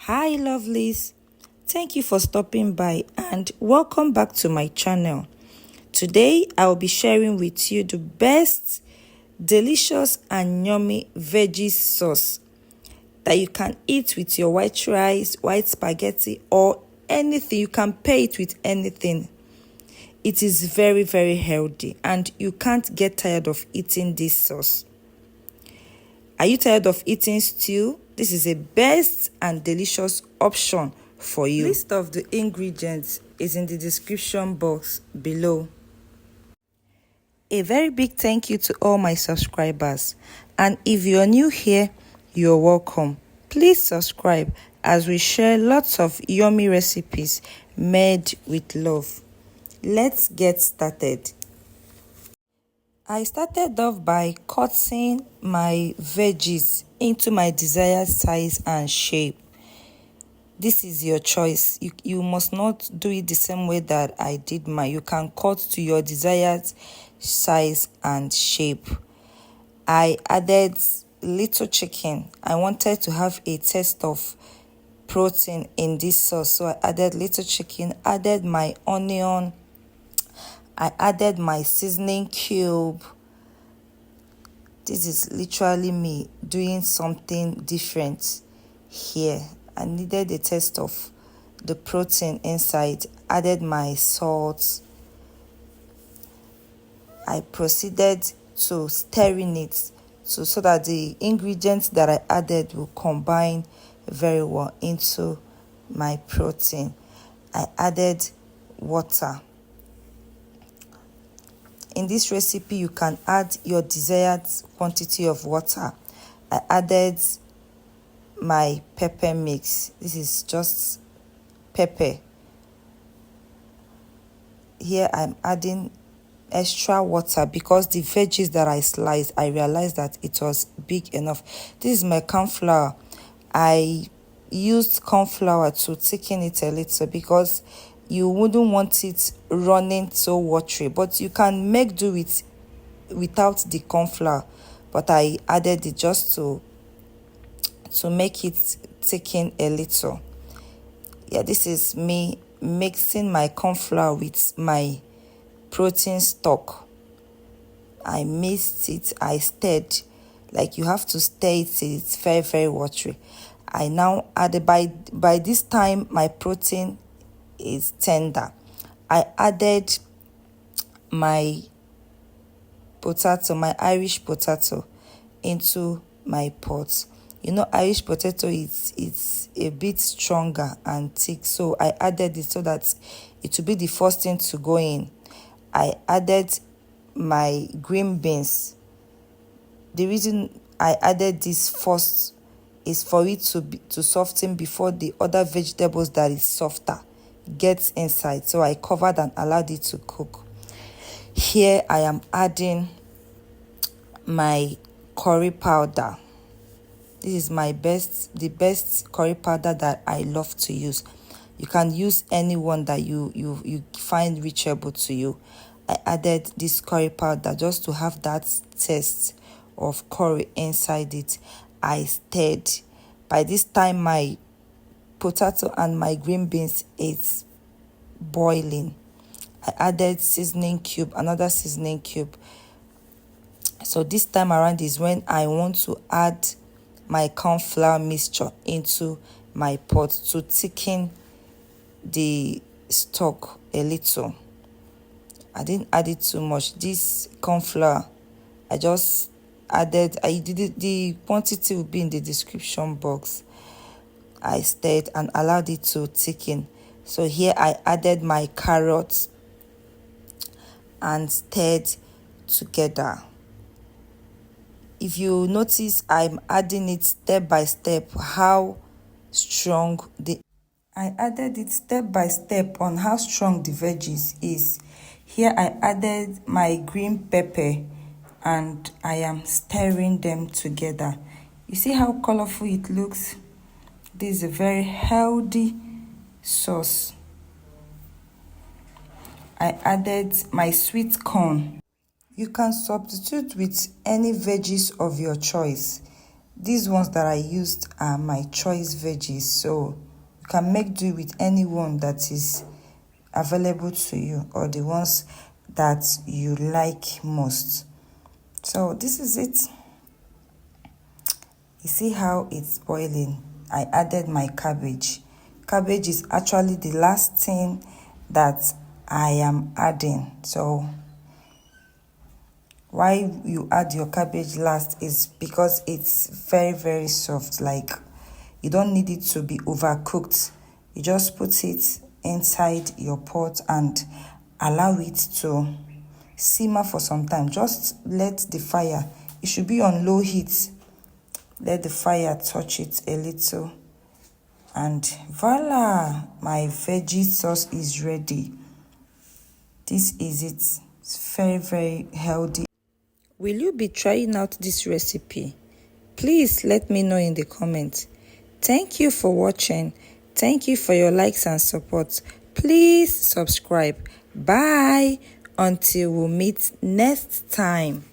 Hi lovelies, thank you for stopping by and welcome back to my channel. Today I will be sharing with you the best, delicious and yummy veggie sauce that you can eat with your white rice, white spaghetti or anything. You can pair it with anything. It is very healthy and you can't get tired of eating this sauce. Are you tired of eating stew? This is a best and delicious option for you. List of the ingredients is in the description box below. A very big thank you to all my subscribers. And if you're new here, you're welcome. Please subscribe as we share lots of yummy recipes made with love. Let's get started. I started off by cutting my veggies into my desired size and shape. This is your choice. You must not do it the same way that I did mine. You can cut to your desired size and shape. I added little chicken. I wanted to have a taste of protein in this sauce, so I added little chicken, added my onion, I added my seasoning cube. This is literally me doing something different here. I needed a taste of the protein inside. Added my salt. I proceeded to stirring it so that the ingredients that I added will combine very well into my protein. I added water. In this recipe, you can add your desired quantity of water. I added my pepper mix. This is just pepper. Here I'm adding extra water because the veggies that I sliced, I realized that it was big enough. This is my corn flour. I used corn flour to thicken it a little because you wouldn't want it running so watery, but you can make do with without the corn flour, but I added it just to make it thicken a little. Yeah, this is me mixing my corn flour with my protein stock. I mixed it, I stirred. Like, you have to stir it till it's very watery. I now added, by this time my protein is tender. I added my potato, my Irish potato, into my pot. You know, Irish potato it's a bit stronger and thick, so I added it so that it will be the first thing to go in. I added my green beans. The reason I added this first is for it to soften before the other vegetables that is softer gets inside. So I covered and allowed it to cook. Here I am adding my curry powder. This is the best curry powder that I love to use. You can use any one that you find reachable to you. I added this curry powder just to have that taste of curry inside it. I stirred. By this time my potato and my green beans is boiling. I added seasoning cube, another seasoning cube. So this time around is when I want to add my corn flour mixture into my pot to thicken the stock a little. I didn't add it too much. This corn flour, I just added, the quantity will be in the description box. I stirred and allowed it to thicken. So here I added my carrots and stirred together. If you notice, I'm adding it step by step I added it step by step on how strong the veggies is. Here I added my green pepper and I am stirring them together. You see how colorful it looks? This is a very healthy sauce. I added my sweet corn. You can substitute with any veggies of your choice. these ones that I used are my choice veggies, so you can make do with any one that is available to you or the ones that you like most. So this is it. You see how it's boiling. I added my cabbage. Cabbage is actually the last thing that I am adding. So why you add your cabbage last is because it's very soft. Like, you don't need it to be overcooked. You just put it inside your pot and allow it to simmer for some time. Just let the fire, it should be on low heat. Let the fire touch it a little, and voila, my veggie sauce is ready. This is it. It's very healthy. Will you be trying out this recipe? Please let me know in the comments. Thank you for watching. Thank you for your likes and support. Please subscribe. Bye. Until we meet next time.